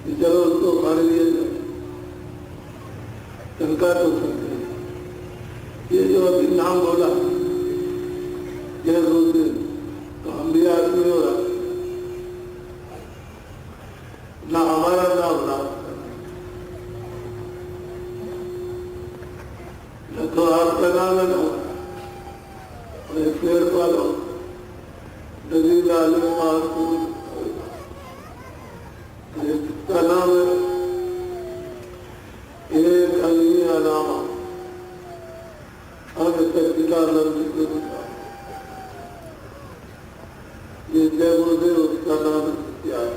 कि चलो उसको उखाड़ लिया जाए, शंका तो सकते हैं। ये जो अभी नाम बोला जय गुरुदेव, तो हम भी आदमी हो रहा, ना हमारा नाम ना तो आपका नाम लगाओ, पेड़ पालो, नदी डाले का नाम है एक अनिया नामा सच्चिदानंद गुरुदेव। ये जय गुरुदेव उसका नाम क्या है?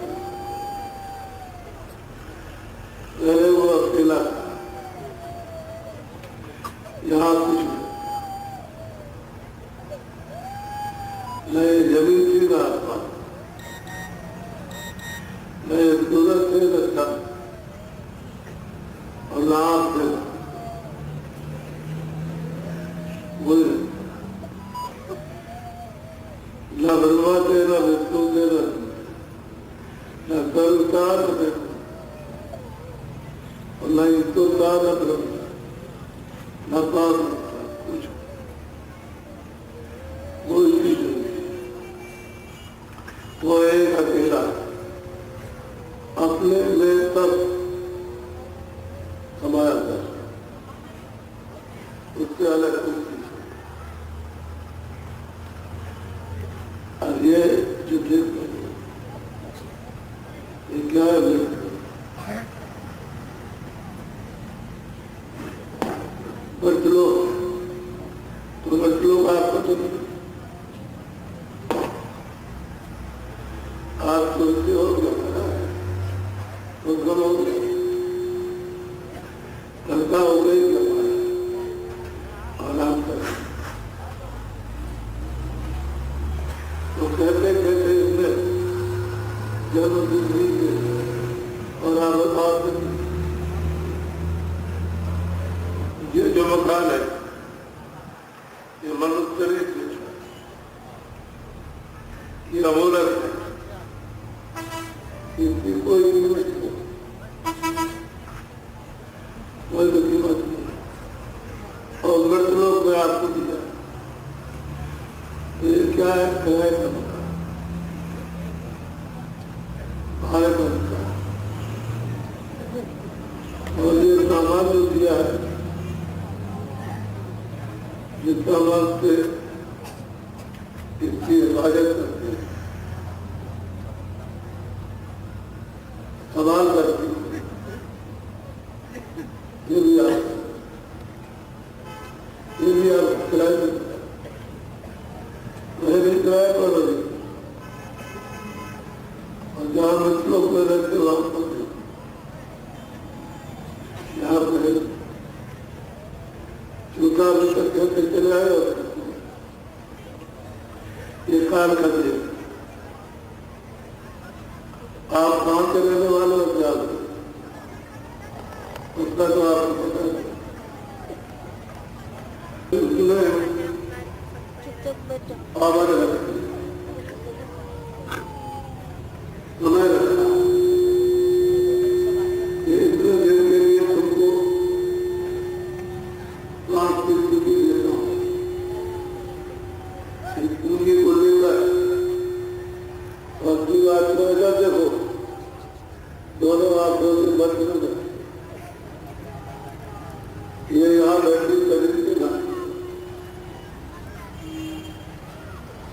पहले वो अकेला था, यहाँ कुछ नए जमीन थी ना आसमान, नए सूरज थे न चंद्र और नाम थे न ब्रह्मा थे न विष्णु थे न संसार थे और न ईश्वर था न ब्रह्म न पाप कुछ। वो चीज वो एक अकेला अपने में सब समाया था, उससे अलग कुछ नहीं। और ये जो क्या है, बट लो तो बट लो आपको तो आप सोचते हो क्या तो गम हो गया, लड़का हो गई क्या आराम कर। तो कहते कहते इसमें जन्म जिंदगी के और आप ये जो मकान है ये मनुष्य शरीर ये अमूलक है, इसकी कोई कीमत नहीं, कोई तो कीमत नहीं। और मृत लोग में आपको दिया ये क्या है, किराए का मकान, भाड़े का मकान, और ये सामान जो दिया है जितना वास्ते इसकी हिफाजत करते हैं, सवाल करती है, ये भी आप किराए में भी किराए पर लगे और जहाँ मित्रों में रहते वहां पर यहाँ पर चूका भी करके चले आए और ये काल कर दिए। आप कहाँ के रहने वाले हो क्या उसका तो आपको पता है। आवाज रखती तुम्हें रखा ये इतने दिन के लिए तुमको लाख की पूंजी देता हूँ, इस पूंजी को लेकर और की बात को ऐसा देखो दोनों आंखों से बच न जाए। ये यहाँ बैठी खरीद के ना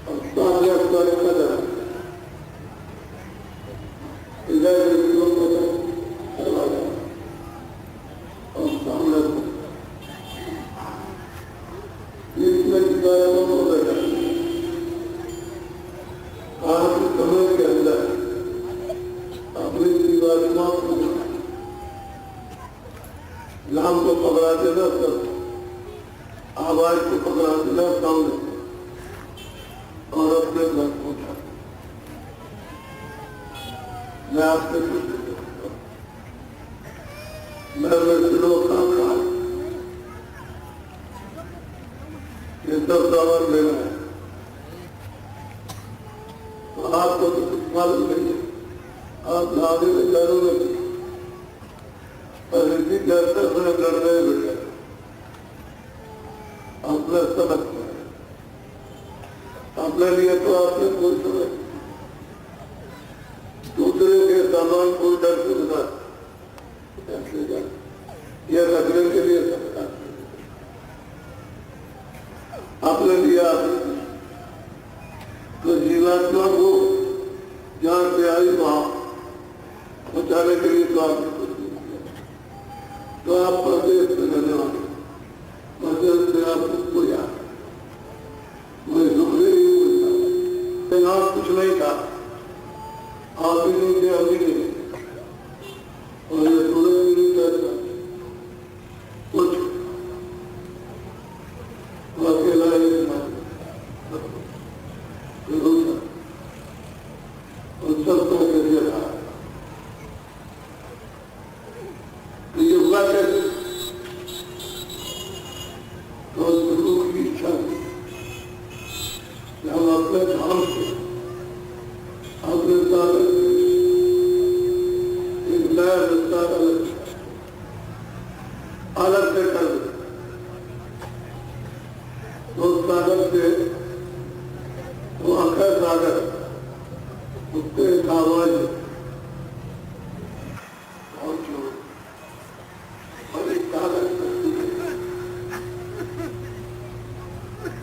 और सामने स्वर्ग का दर इधर लोग चला जाए और सामने इसमें शिकायतों को बैठा आज समय के अंदर अपनी जीवात्मा को नाम को पकड़ा देना, सब आवाज को पकड़ा देना सामने और अपने घर पहुंचा। मैं आपसे मैं मित्रों का काल ये सब सामान लेना है, तो आपको तो कुछ मालूम नहीं है, आप लाने में जरूरत नहीं। और इसी कहते हुए लड़ रहे बेटे अपने समझ अपने लिए तो आपने कोई समझ दूसरे के सामान कोई डर सुविधा यह रखने के लिए सरकार आपने लिया तो जीवात्मा को जहाँ से आई वहां पहुंचाने के लिए तो आपने कुछ नहीं किया। तो आप प्रदेश में रहने वाले प्रदेश से आप उसको याद मैं दुखरे ही बोलता यहाँ कुछ नहीं था आप भी नहीं थे अभी नहीं और ये सूरज भी नहीं था कुछ अकेला ही और सबको करिए रहा तो ये हुआ कैसे तो गुरु की इच्छा थी कि हम अपने धाम से अपने साथ एक नया रास्ता अलग से कर दे तो सागर से वो आखिर सागर उसको एक आवाज और एक कागज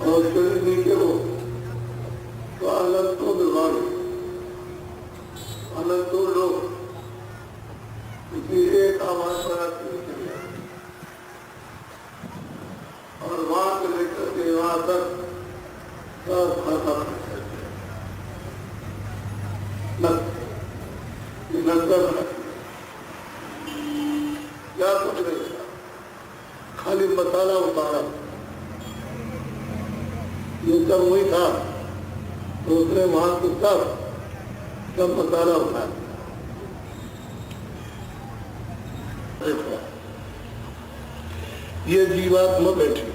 और फिर नीचे हो तो अलग तो बिगाड़ अलग तो लोग किसी एक आवाज पर और वहां से लेकर के वहां तक सब खत्म क्या कुछ नहीं था खाली मसाला उतारा ये सब वही था तो उसने वहां से सब मसाला उतारा देखो ये जीवात्मा बैठी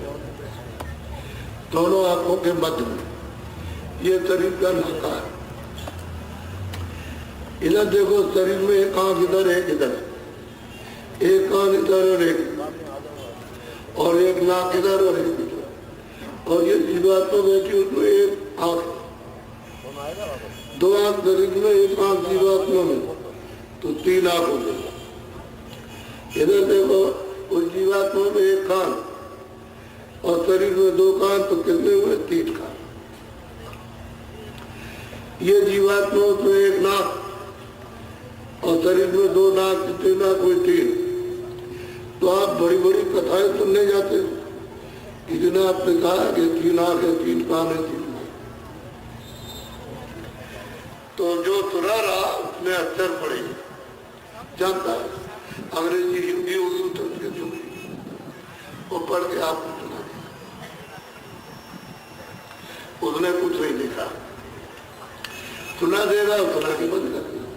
दोनों आंखों के मध्य में ये शरीर का नाका है इधर देखो शरीर में एक आंख इधर एक इधर एक कान इधर और एक नाक इधर और एक इधर और ये जीवात्मा बैठी उसमें एक आंख दो आंख शरीर में एक आंख जीवात्मा में तो तीन आंख हो गई इधर देखो उस जीवात्मा में एक कान और शरीर में दो कान तो कितने हुए तीन कान ये जीवात्मा में एक नाक और शरीर में दो नाक तीन नाक हुए तीन तो आप बड़ी बड़ी कथाएं सुनने जाते हो इतना आपने कहा कि तीन आंख है तीन कान है तीन तो जो सुना रहा उसमें अक्षर पड़ेगी जानता है अंग्रेजी हिंदी उर्दू संस्कृत जो वो पढ़ के आपको सुना देगा उसने कुछ नहीं लिखा सुना देगा सुना के बंद कर देगा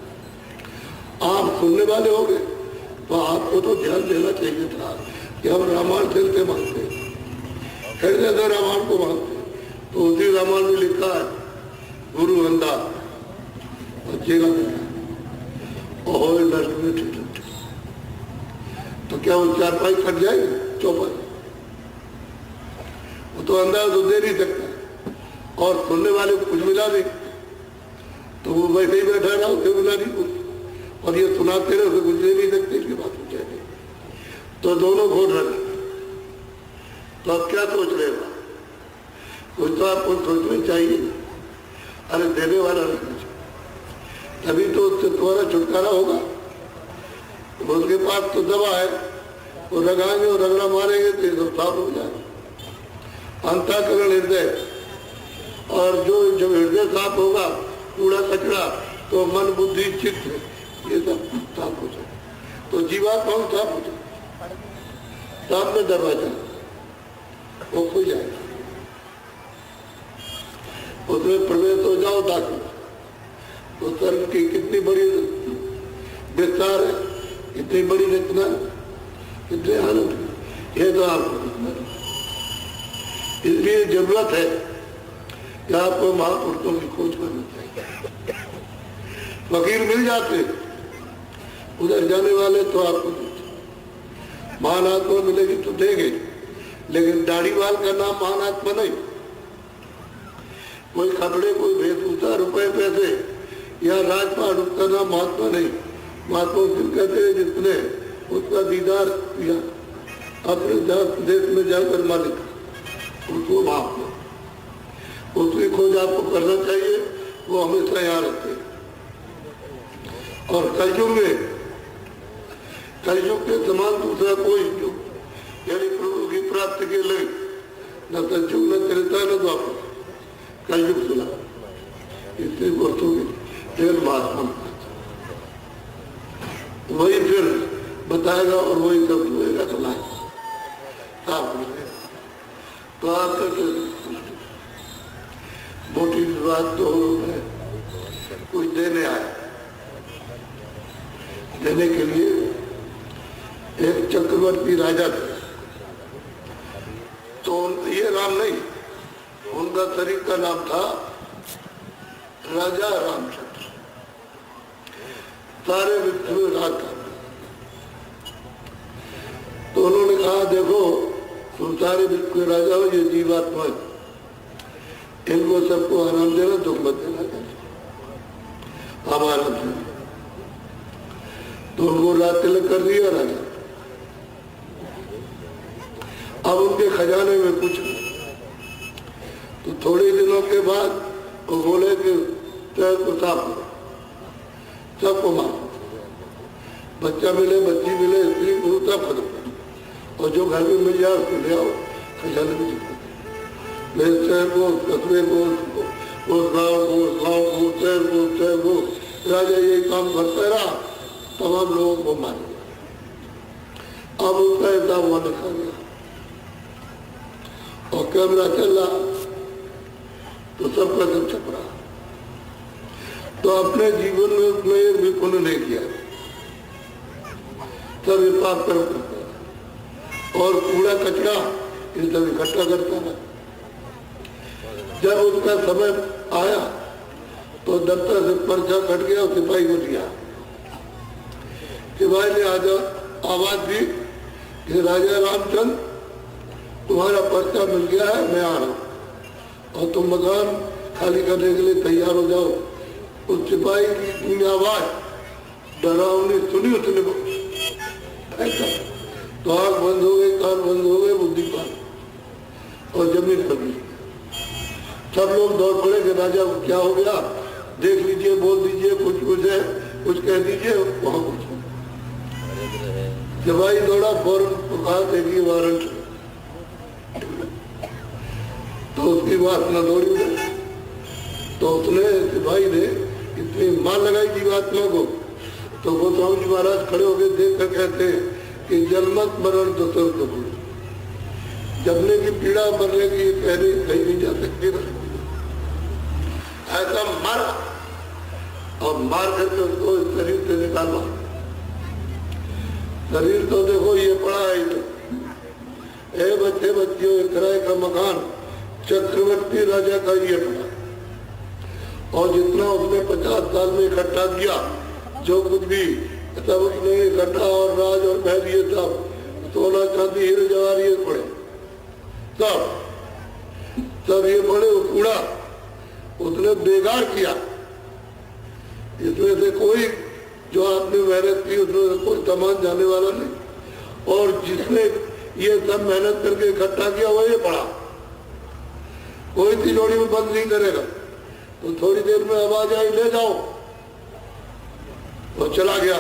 आप सुनने वाले हो गए तो आपको तो ध्यान देना चाहिए था कि हम रामायण खेलते मानते फिर जैसे रामायण को मानते तो उसी रामायण में लिखा है गुरु अंधा बच्चेगा और नष्ट में ठीक तो क्या वो चारपाई कट जाएगी चौपाई वो तो अंदाज तो दे नहीं सकता और सुनने वाले को कुछ मिला नहीं तो वो वैसे ही बैठा रहा उसे मिला नहीं कुछ और ये सुनाते रहे उसे कुछ दे नहीं सकते इसकी बात पूछा नहीं तो दोनों घोट रहे तो आप क्या सोच रहे हो कुछ तो आपको सोचना चाहिए अरे देने वाला नहीं तभी तो उससे तुम्हारा छुटकारा होगा उसके पास तो दवा है वो रगाएंगे और रगड़ा मारेंगे तो ये सब साफ हो जाएगा अंतःकरण हृदय और जो जब हृदय साफ होगा कूड़ा कचरा तो मन बुद्धि चित्त ये सब साफ हो जाए तो जीवात्मा साफ हो जाए साफ में दरवाजा वो खुल जाएगा उसमें प्रवेश हो जाओ दाखिल तो स्वर्ग की कितनी बड़ी विस्तार है कितनी बड़ी रचना कितने आनंद ये तो आपको इसलिए जरूरत है कि आपको महापुरुषों की खोज करनी चाहिए फकीर मिल जाते उधर जाने वाले तो आपको महान आत्मा मिलेगी तो देंगे, लेकिन दाढ़ी वाल का नाम महान आत्मा नहीं। कोई कपड़े, कोई वेशभूषा, रुपए पैसे या राजपाट, उसका नाम महात्मा नहीं। महात्मा उसको कहते हैं जिसने उसका दीदार किया अपने देश में जाकर मालिक, उसको महात्मा। उसकी खोज आपको करना चाहिए, वो हमेशा यहाँ रहते हैं। और कलयुग में, कलयुग के समान दूसरा कोई युग यानी प्रभु की प्राप्ति के लिए न सतयुग, न त्रेता, न द्वापर, कलयुग सुना। इतने वर्षों में फिर महात्मा वही फिर बताएगा और वही सब हुएगा चलाएगा। तो आपका मोटी बात तो है, कुछ देने आए, देने के लिए एक चक्रवर्ती राजा थे। तो ये नाम नहीं, उनका शरीर का नाम था राजा रामचंद्र। सारे विश्व में राज था। तो उन्होंने कहा देखो तुम सारे विश्व के राजा हो, ये जीवात्मा, इनको सबको आराम देना, दुख मत देना, हम आराम देना। तो उनको रात तिलक कर दिया राजा। अब उनके खजाने में कुछ नहीं। तो थोड़े दिनों के बाद वो बोले कि को साफ करो, सबको मारो, बच्चा मिले, बच्ची मिले, स्त्री पुरुष सब खत्म करो, और जो घर में मिल जाए उसको ले आओ, खजाने में चिपका दो। मेरे शहर को, कस्बे को, उस गाँव को, शहर को, राजा यही काम करता रहा, तमाम लोगों को मार दिया। अब उसका हिसाब वहां लिखा गया और कैमरा चल रहा, तो सबका सब छप रहा। तो अपने जीवन में उसने एक भी पुण्य नहीं किया, सब ये पाप कर्म करता है और कूड़ा कचरा ये सब इकट्ठा करता है। जब उसका समय आया तो दफ्तर से पर्चा कट गया, सिपाही को दिया। सिपाही ने आवाज दी कि राजा रामचंद्र तुम्हारा पर्चा मिल गया है, मैं आ रहा हूँ और तुम मकान खाली करने के लिए तैयार हो जाओ। उस सिपाही की इतनी आवाज डरावनी सुनी उसने, ऐसा तो आंख बंद हो गई, कान बंद हो गए, बुद्धि पार और जमीन पर गिर। सब लोग दौड़ पड़े कि राजा को क्या हो गया, देख लीजिए, बोल दीजिए, कुछ है, कुछ कह दीजिए, वहां कुछ। सिपाही दौड़ा, फौरन कहा देखिए वारंट, तो उसकी बात न दौड़ी गई। तो उसने, सिपाही ने इतनी मार लगाई जीवात्मा को, तो गोस्वामी जी महाराज खड़े होकर देख कर कहते हैं कि जन्मत मरण दशर कपूर, जमने की पीड़ा, मरने की कहने कहीं नहीं जा सकती ना। ऐसा मारा और मार करके उसको शरीर से निकाला। शरीर तो देखो ये पड़ा है इधर। ए बच्चे बच्चियों, किराए का मकान चक्रवर्ती राजा का ये पड़ा, और जितना उसने 50 साल में इकट्ठा किया, जो कुछ भी सब उसने इकट्ठा, और राज और महल ये सब, सोना चांदी हीरे जवाहर ये पड़े, सब ये पड़े, कूड़ा उसने बेकार किया। इसमें से कोई जो आपने मेहनत की उसमें कोई सामान जाने वाला नहीं, और जिसने ये सब मेहनत करके इकट्ठा किया वो ये पड़ा, कोई तिजोरी में बंद नहीं करेगा। तो थोड़ी देर में आवाज आई, ले जाओ, और चला गया।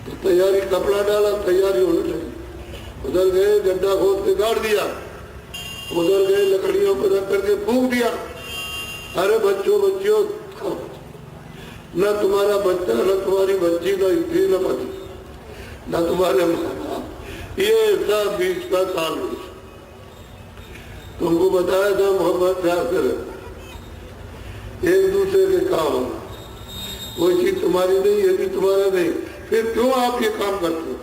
तो तैयारी, कपड़ा डाला, तैयारी होने लगी। उधर गए, गड्ढा खोद के गाड़ दिया, उधर गए, लकड़ियों को रख करके फूंक दिया। अरे बच्चों बच्चियों, न तुम्हारा बच्चा, न तुम्हारी बच्ची, न स्त्री, न पति, न तुम्हारे माँ बाप, ये सब 20 का साल हुई। तुमको बताया था मोहब्बत प्यार से एक दूसरे के काम होना, कोई चीज तुम्हारी नहीं, ये भी तुम्हारा नहीं, फिर क्यों आप ये काम करते हो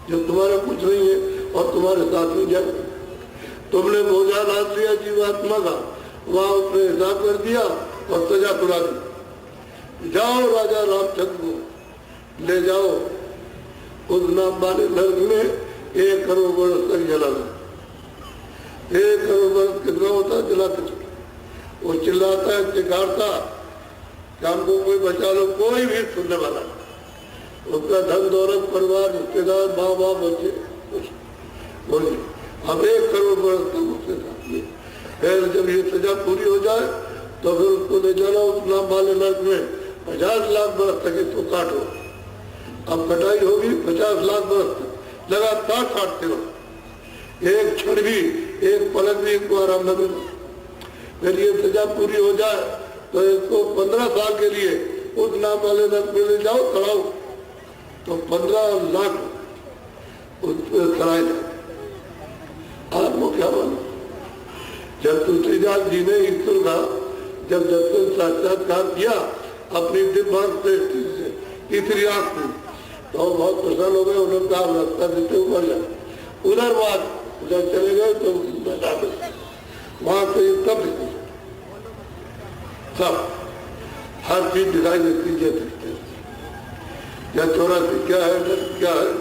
जब तुम्हारा कुछ नहीं है और तुम्हारे साथ में जाए। तुमने बोझा लाद दिया जीवात्मा का, वहां उसने हिसाब कर दिया और सजा सुना दी। जाओ राजा रामचंद्र को ले जाओ उस नाम वाले नरक में 1 करोड़ वर्ष तक जलाना। 1 करोड़ वर्ष कितना होता है जलाते? वो चिल्लाता है, चिल्लाता कि हमको कोई बचा लो, कोई भी सुनने वाला नहीं। उसका धन दौलत परिवार रिश्तेदार माँ बाप बच्चे बोलिए अब 1 करोड़ वर्ष तक उसके साथ में। फिर जब ये सजा पूरी हो जाए तो फिर उसको ले जाना उस नाम वाले नरक में 50 लाख वर्ष तक इसको काटो। अब कटाई होगी 50 लाख वर्ष तक लगातार काटते हो, एक क्षण भी एक पलक भी इनको आराम न मिले। फिर ये सजा पूरी हो जाए तो इसको 15 साल के लिए उस नाम वाले नरक में ले जाओ, चढ़ाओ, तो 15 लाख उस पर चढ़ाए जाए। आपको क्या मानो? जब तुलसीदास जी ने ईश्वर का जब दर्शन साक्षात्कार किया अपनी दिव्य से तीसरी आंख से, तो बहुत प्रसन्न हो गए। उन्होंने कहा रास्ता देते ऊपर जाए, उधर बात उधर चले गए तो वहां से सब हर चीज दिखाई देती है। क्या चौरासी क्या है, क्या है,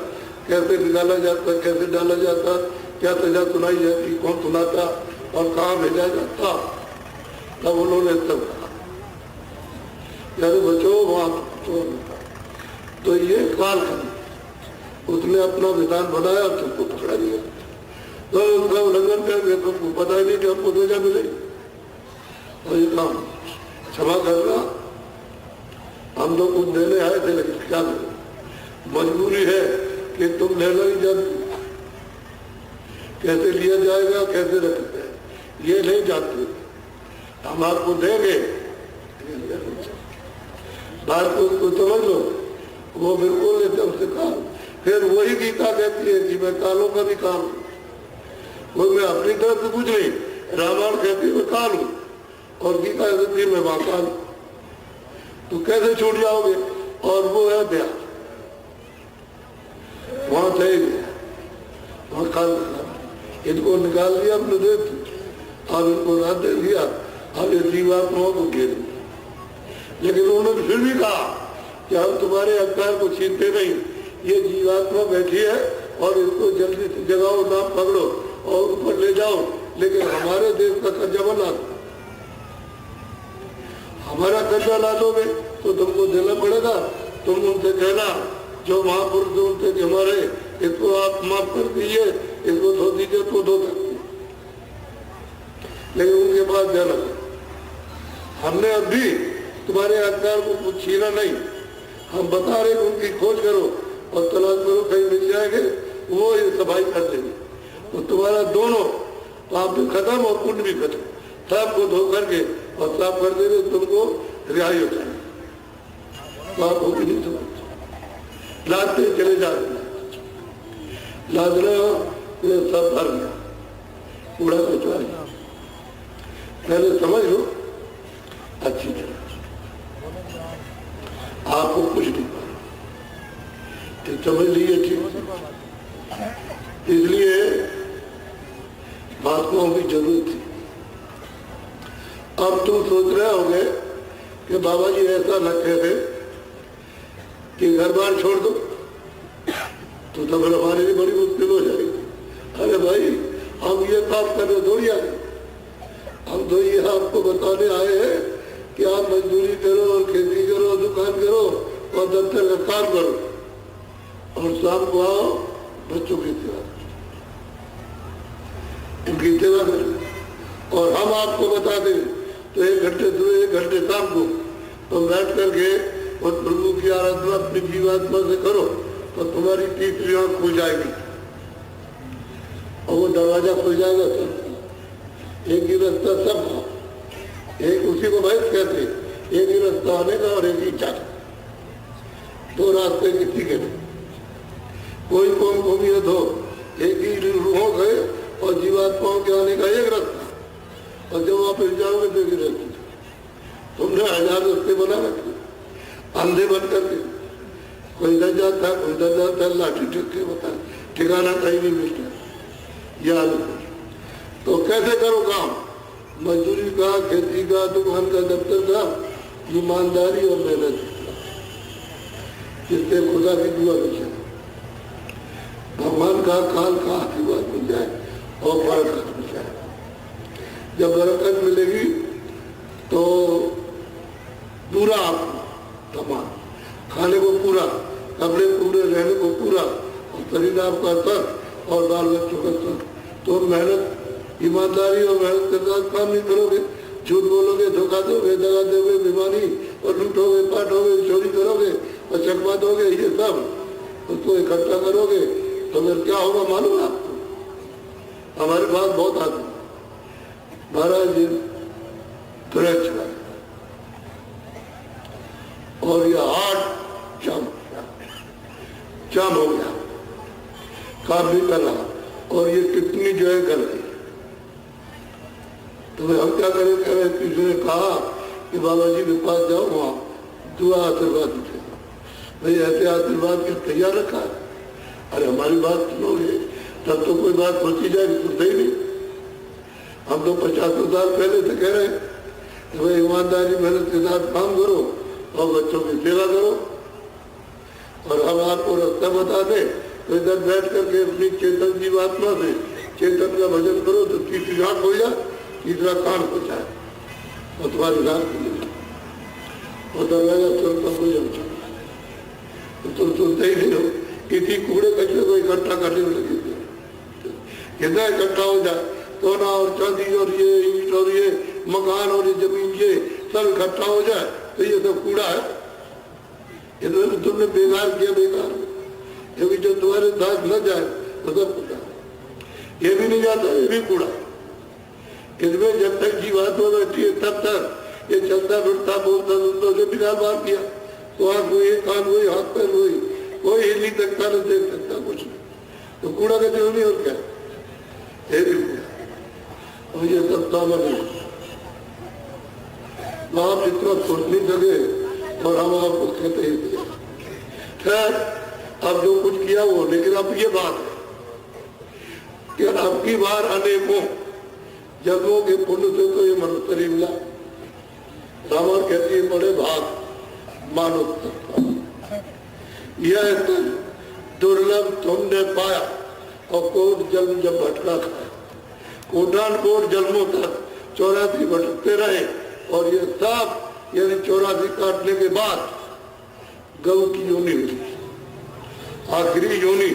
कैसे निकाला जाता, कैसे डाला जाता, क्या सजा सुनाई जाती, कौन सुनाता और कहाँ भेजा जाता। तब उन्होंने सब कहा यार बचो वहां। तो ये काल उसने अपना विधान बनाया, तुमको पकड़ा दिया, तो उसका उल्लंघन कर दिया। तुमको पता ही नहीं कि हमको सजा मिलेगी। और ये काम क्षमा करना, हम लोग कुछ देने आए थे लेकिन क्या करें, मजबूरी है कि तुम लेना ही जानते, कैसे लिया जाएगा कैसे रखते हैं ये नहीं जानते। हम आपको देंगे, बात को समझ लो, वो बिल्कुल एकदम से काम। फिर वही गीता कहती है कि मैं कालों का भी काम हूँ, वो मैं अपनी तरफ से कुछ नहीं। रामायण कहती है मैं काल हूँ और गीता कहती है मैं महाकाल हूँ। तो कैसे छूट जाओगे? और वो है ब्याह, वहां थे वहां काल इनको निकाल दिया अपने देश, अब इनको रात दे दिया, अब ये जीवात्माओं को घेर दिया। लेकिन उन्होंने फिर भी कहा कि हम तुम्हारे अधिकार को छीनते नहीं, ये जीवात्मा बैठी है और इसको जल्दी से जगाओ, नाम पकड़ो और ऊपर ले जाओ, लेकिन हमारे देश का कर्जा बना दो। हमारा कर्जा ला दोगे तो तुमको देना पड़ेगा। तुम उनसे कहना जो महापुरुष उनसे कि हमारे इसको आप माफ कर दीजिए, इसको धो दीजिए तो धो सकते, लेकिन उनके पास जाना। हमने अभी तुम्हारे अधिकार को कुछ छीना नहीं, हम बता रहे उनकी खोज करो और तलाश करो, कहीं मिल जाएंगे, वो ये सफाई कर देंगे। तो तुम्हारा दोनों पाप भी खत्म और पुण्य भी खत्म, सबको धो करके और साफ कर देंगे, तुमको रिहाई हो जाएगी। पाप हो भी नहीं समझते, लादते चले जा रहे, लाद रहे हो सब भर गया, कूड़ा कचरा। पहले समझ लो अच्छी तरह, आपको कुछ नहीं पता, समझ लीजिए ठीक। इसलिए बात को हमें जरूरत थी। अब तुम सोच रहे होंगे कि बाबा जी ऐसा न कहते कि घर बार छोड़ दो, तो तब हमारे लिए बड़ी मुश्किल हो जाएगी। अरे भाई हम ये काम करने थोड़ी आए, हम तो ये आपको बताने आए हैं कि आप मजदूरी करो और खेती करो, दुकान करो और दफ्तर का काम करो और शाम को आओ बच्चों की सेवा, इनकी सेवा करें। और हम आपको बता दें तो 1 घंटे सुबह 1 घंटे शाम को तो बैठ करके और प्रभु की आराधना अपनी जीवात्मा से करो तो तुम्हारी तीसरी आंख खुल जाएगी और वो दरवाजा खुल जाएगा। सब एक ही रास्ता, सब एक उसी को भैंस कहते, एक ही रास्ता आने का और एक ही जाने, 2 रास्ते किसी के नहीं। कोई कौन घूमिए तो एक ही रूहों गए और जीवात्माओं के आने का एक रास्ता, और जब वापस जाओगे तो एक ही रास्ते। तुमने 1000 रास्ते बना रखे अंधे बन करके, कोई इधर जाता कोई इधर जाता, लाठी ठिक के बता, ठिकाना कहीं नहीं मिलता। याद तो कैसे करो काम, मजदूरी का, खेती का, दुकान का, दफ्तर का, ईमानदारी और मेहनत, जिससे खुदा की दुआ मिल जाए। भगवान का काल का आशीर्वाद मिल जाए और बरकत मिल जाए। जब बरकत मिलेगी तो पूरा तमाम खाने को पूरा, कपड़े पूरे, रहने को पूरा, और शरीर आपका तर और बाल बच्चों का तर। तो मेहनत, ईमानदारी और मेहनत के साथ काम नहीं करोगे, झूठ बोलोगे, धोखा दोगे, दगा दोगे, बीमारी और लूटोगे, पाटोगे, चोरी करोगे और चकमा दोगे, ये सब उसको इकट्ठा करोगे तो फिर क्या होगा मालूम है आपको? हमारे पास बहुत आदमी महाराज जी तुरंत चला और ये हार्ट जाम हो गया, काम भी कर रहा और ये कितनी जो है कर रही। तो हम क्या करें? किसी ने कहा कि बाबा जी के पास जाओ, वहाँ दुआ आशीर्वाद मिलेगा। भाई ऐसे आशीर्वाद के तैयार रखा है। अरे हमारी बात सुनोगे तब तो कोई बात सोची जाएगी, सुनते ही नहीं। हम तो 50 साल पहले से कह रहे हैं कि भाई ईमानदारी मेहनत के साथ काम करो और बच्चों की सेवा करो। और हम आपको रास्ता बता दें तो इधर बैठ करके अपनी चेतन जीवात्मा से चेतन का भजन करो तो तीसरी आंख हो जाए, तीसरा कान हो जाए और तुम्हारी रात और दरवाजा तुरंत हो जाए। तो तुम सुनते ही नहीं हो। किसी कूड़े कचरे को इकट्ठा करने में लगे कितना इकट्ठा हो जाए, सोना और चांदी और ये ईंट और ये मकान और ये जमीन, ये सब इकट्ठा हो जाए तो ये सब कूड़ा है। ये तो तुमने बेकार किया, बेकार। क्योंकि जो तुम्हारे साथ न जाए तो सब कूड़ा, ये भी नहीं जाता, ये भी कूड़ा। इसमें जब तक जीवात्मा बैठी है तब तक ये चलता फिरता बोलता सुनता से बिना बात किया तो आँख हुई, कान हुई, हाथ पैर हुई, कोई हिल नहीं सकता, नहीं देख सकता, कुछ नहीं। तो कूड़ा का जो नहीं और क्या, ये भी कूड़ा। और ये सब सामान है, तो आप इतना सोच नहीं सके और हम आपको कहते ही थे। खैर अब जो कुछ किया वो, लेकिन अब ये बात है कि अब की बार अनेकों जन्मों के पुण्य से तो ये मनुष्य मिला। रामायण कहती है बड़े भाग मानव यह दुर्लभ तुमने पाया और कोट जन्म जब भटका खाया। कोटान कोट जन्मों तक 84 भटकते रहे और ये सब यानी 84 काटने के बाद गौ की योनि मिली, आखिरी योनि।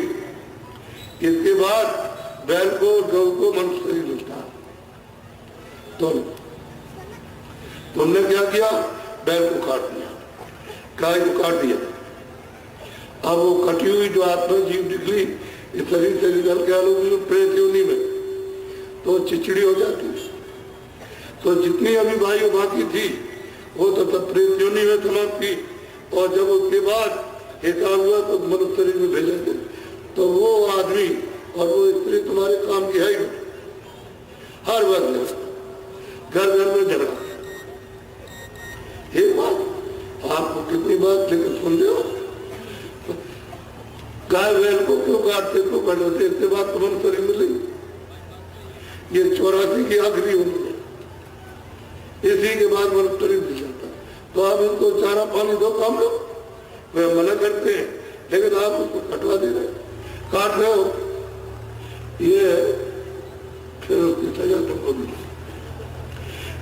इसके बाद बैल को गौ को मनुष्य मिलता। तुमने क्या किया? बैल को काट दिया, गाय को काट दिया। अब वो कटी हुई जो आत्मा जीव निकली इस शरीर से निकल के आलोगी प्रेत योनि में तो चिचड़ी हो जाती। तो जितनी अभी वायु बाकी थी वो तो तब प्रेत योनि में समाप्त थी। और जब उसके बाद हिसाब हुआ तो मनुष्य शरीर में भेजेंगे तो वो आदमी और वो स्त्री तुम्हारे काम की है ही। हर वक्त घर घर में झगड़ा। एक बात आपको कितनी बात लेकिन सुन लो, गाय बैल को क्यों काटते, क्यों काटते? इसके बाद तो मनुष्य शरीर मिलेगी। ये 84 की आखिरी उम्र है, इसी के बाद मनुष्य शरीर मिल जाता। तो आप इनको चारा पानी दो, काम लो। वे मना करते हैं लेकिन आप उसको कटवा दे रहे, काट रहे हो। ये फिर उसकी सजा तुमको मिली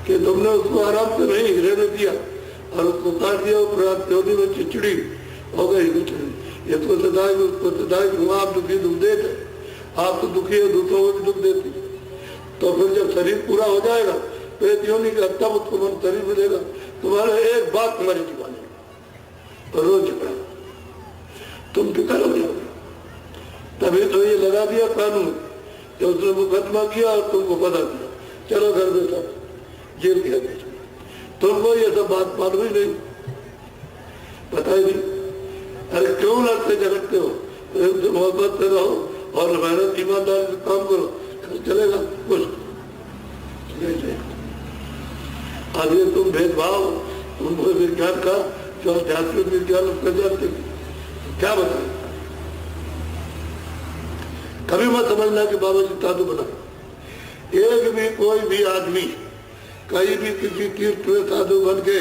कि तुमने उसको आराम से नहीं रहने दिया और उसको काट दिया। प्राप्त योनि में चिचड़ी हो गई। ये तो सदाई उसको सदाई आप दुखी दुख देते, आप तो दुखी है, दूसरों को भी दुख देती। तो फिर जब शरीर पूरा हो जाएगा प्रेत योनि का तब उसको मन शरीर मिलेगा। तुम्हारे एक बात तुम्हारी जीवन तो रोज झगड़ा, तुम फिक्र हो जाओगे। तभी तो ये लगा दिया कानून कि उसने मुकदमा किया और तुमको पता दिया, चलो घर में सब जेल किया। तुमको ये सब बात मालूम ही नहीं, पता ही नहीं। अरे क्यों लड़ते झगड़ते हो? तो मोहब्बत से रहो और मेहनत ईमानदारी से काम करो, चलेगा कुछ नहीं। अब ये तुम भेदभाव तुमको विज्ञान का जो आध्यात्मिक विज्ञान उसका जानते क्या बताए? कभी मत समझना कि बाबा जी साधु बना। एक भी कोई भी आदमी कहीं भी किसी तीर्थ में साधु बन के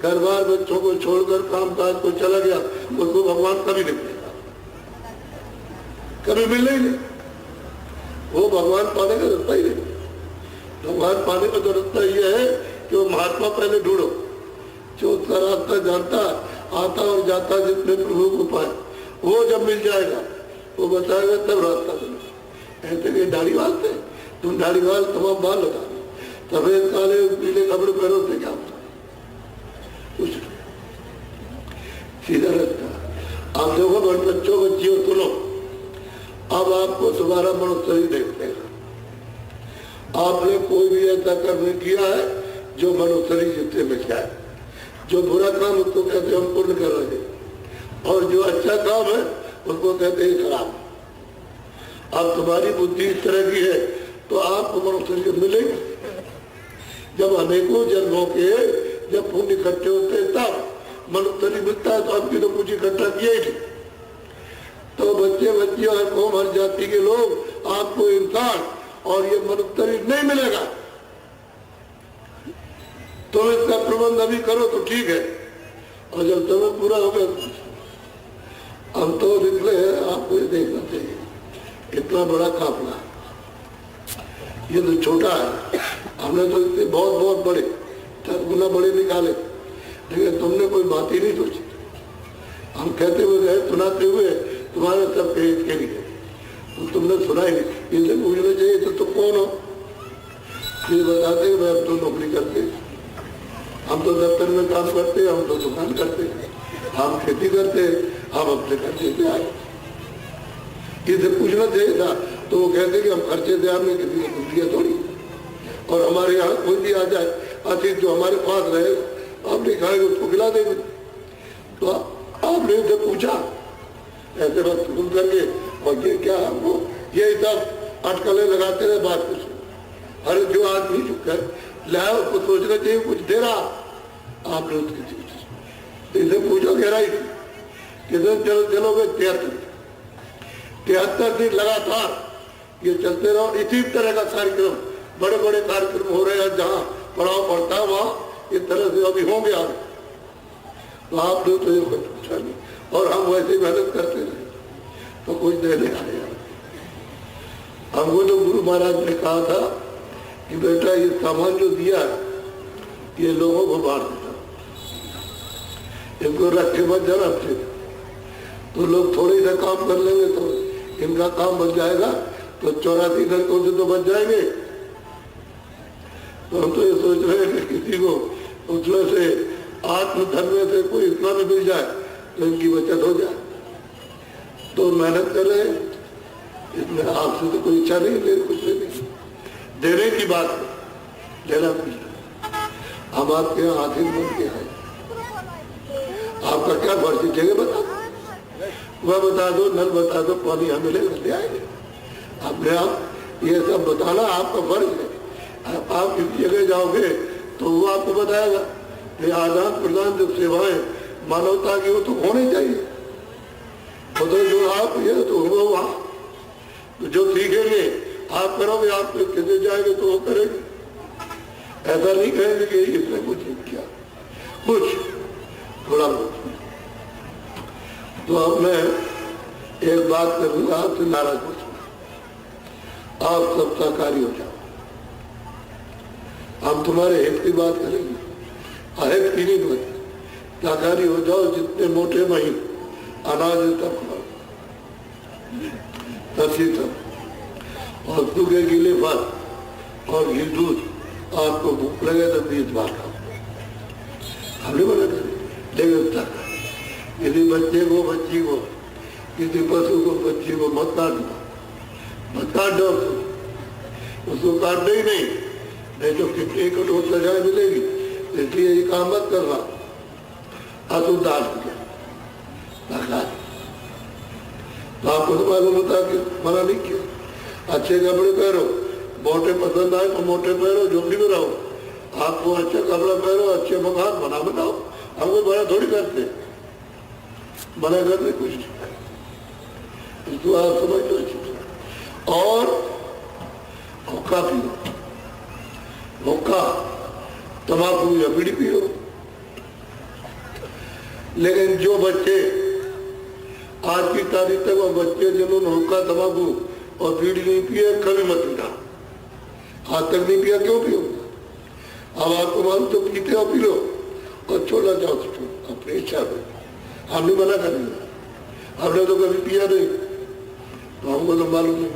घर बार बच्चों को छोड़कर काम काज को चला गया, उसको भगवान कभी नहीं मिलेगा। कभी मिलने ही नहीं। वो भगवान पाने का रास्ता ही नहीं। भगवान पाने का तो रास्ता ये है कि वो महात्मा पहले ढूंढो जो उसका रास्ता जानता आता और जाता जितने प्रभु को पाए, वो जब मिल जाएगा वो बताएगा तब रास्ता बने। ऐसे कि दाढ़ी वालते तुम दाढ़ी वाल तमाम बाल लगा सफेद काले पीले कपड़े पहनो से क्या होता कुछ सीधा रास्ता। आप देखो बच्चों बच्चियों सुनो, अब आपको तुम्हारा मनुष्य ही देख लेगा। आपने कोई भी ऐसा कर्म किया है जो मनुष्य जिससे मिल जाए। जो बुरा काम उसको कहते हम पुण्य कर रहे हैं और जो अच्छा काम है उसको कहते हैं खराब। अब तुम्हारी बुद्धि इस तरह की है तो आपको मनुष्य मिलेगा। जब अनेकों जन्मों के जब पुण्य इकट्ठे होते हैं तब मनुष्य मिलता है। तो आपकी तो कुछ इकट्ठा किया ही नहीं। तो बच्चे बच्चियों और कौम हर जाति के लोग आपको इंसान और ये मनुष्य नहीं मिलेगा। तो इसका प्रबंध अभी करो तो ठीक है, और जब समय पूरा हो गया हम तो निकले हैं। आपको ये देखना चाहिए इतना बड़ा काफिला, ये तो छोटा है। हमने तो इतने बहुत बहुत बड़े 10 गुना बड़े निकाले, लेकिन तुमने कोई बात ही नहीं सोची। हम कहते हुए गए सुनाते हुए तुम्हारे सब हित के लिए, तो तुमने सुना ही नहीं। इनसे पूछना चाहिए तो तुम कौन हो? ये बताते मैं अब तो नौकरी करते, हम तो दफ्तर में काम करते, हम तो दुकान करते, हम खेती करते, हम अपने खर्चे से आए। इसे पूछना चाहिए था। तो वो कहते कि हम खर्चे से आने किसी को दिया थोड़ी, और हमारे यहाँ कोई भी आ जाए अतिथि जो हमारे पास रहे आप नहीं खाएंगे उसको खिला देंगे। तो आपने उनसे पूछा ऐसे बात तुम करके, और ये क्या हमको ये सब अटकलें लगाते रहे बात कुछ। अरे जो आदमी चुका है लाया उसको सोचना चाहिए कुछ दे रहा। आपने उसकी चीज इसे पूछो गहराई किधर चलोगे 73 दिन लगातार ये चलते रहो। इसी तरह का कार्यक्रम बड़े बड़े कार्यक्रम हो रहे हैं, जहाँ पड़ाव पड़ता है वहाँ इस तरह से अभी होंगे आगे। तो आपने तो ये कुछ पूछा नहीं, और हम वैसे ही मेहनत करते रहे तो कुछ देने आए। हमको तो गुरु महाराज ने कहा था कि बेटा ये सामान जो दिया है ये लोगों को बांट देता, इनको रख के बच जाना अच्छे। तो लोग थोड़े सा काम कर लेंगे तो इनका काम बच जाएगा, तो 84 लड़कों से तो बच जाएंगे। तो हम तो ये सोच रहे हैं कि किसी को उसमें से आत्मधन में से कोई इतना भी मिल जाए तो इनकी बचत हो जाए। तो मेहनत कर रहे हैं, इसमें आपसे तो कोई इच्छा नहीं ले कुछ नहीं देने की बात है, लेना कुछ। हम आपके यहाँ हाथी बन के आए, आपका क्या फर्ज जगह बता दो, वह बता दो, नल बता दो, पानी हमें मिलेगा ले आएंगे। अपने आप ये सब बताना आपका फर्ज है। आप किसी जगह जाओगे तो वो आपको बताएगा। ये आदान प्रदान जो सेवाएं मानवता की वो तो होनी चाहिए। तो जो आप ये तो होगा वहाँ, तो जो सीखेंगे आप करोगे, आप किसे जाएंगे तो वो करेंगे। ऐसा नहीं कहेंगे कि इसने कुछ नहीं किया, कुछ थोड़ा बहुत। तो अब मैं एक बात करूंगा, आपसे नाराज पूछूंगा, आप सब सहकारी हो जाओ। हम तुम्हारे हित की बात करेंगे, अहित की नहीं बात। सहकारी हो जाओ, जितने मोटे महीन अनाज तक तसी तक, और सूखे गीले फल और घी दूध। आपको भूख लगे तो 20 बार खाओ। हमने बोला लेकिन तक किसी बच्चे को बच्ची को किसी पशु को बच्ची को मत काट दो, मत काट दो, उसको काटना ही नहीं तो कितनी कटोट लगाए मिलेगी। इसलिए ये काम मत करना। अशुद्ध डाल तो आपको तो मालूम होता कि मना नहीं किया। अच्छे कपड़े पहनो, मोटे पसंद आए तो मोटे पहनो, झुमरी में रहो। आपको अच्छा कपड़ा पहनो, अच्छे मकान बना बनाओ। हमको बड़ा थोड़ी करते, मना करने कुछ नहीं। इसको आप समझ लो अच्छी तरह। और हुक्का पियो, हुक्का तम्बाकू या बीड़ी पियो। लेकिन जो बच्चे आज की तारीख तक वो बच्चे जिन्होंने हुक्का तंबाकू और बीड़ी नहीं पिए, कभी मत पीना। आज तक नहीं पिया, क्यों पियो? अब आपको मालूम तो पीते हो, पी लो, और छोड़ा जाओ तो छोड़ो, अपनी इच्छा में। हम नहीं मना करेंगे, हमने तो कभी पिया नहीं, तो हमको तो मालूम नहीं।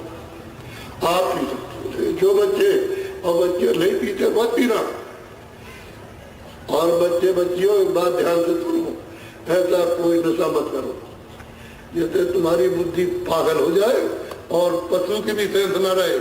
आप पी सकते, जो बच्चे और बच्चे नहीं पीते मत पीना। और बच्चे बच्चियों एक बात ध्यान से सुनो, ऐसा कोई नशा मत करो जिससे तुम्हारी बुद्धि पागल हो जाए और पशु की भी सेंस न रहे।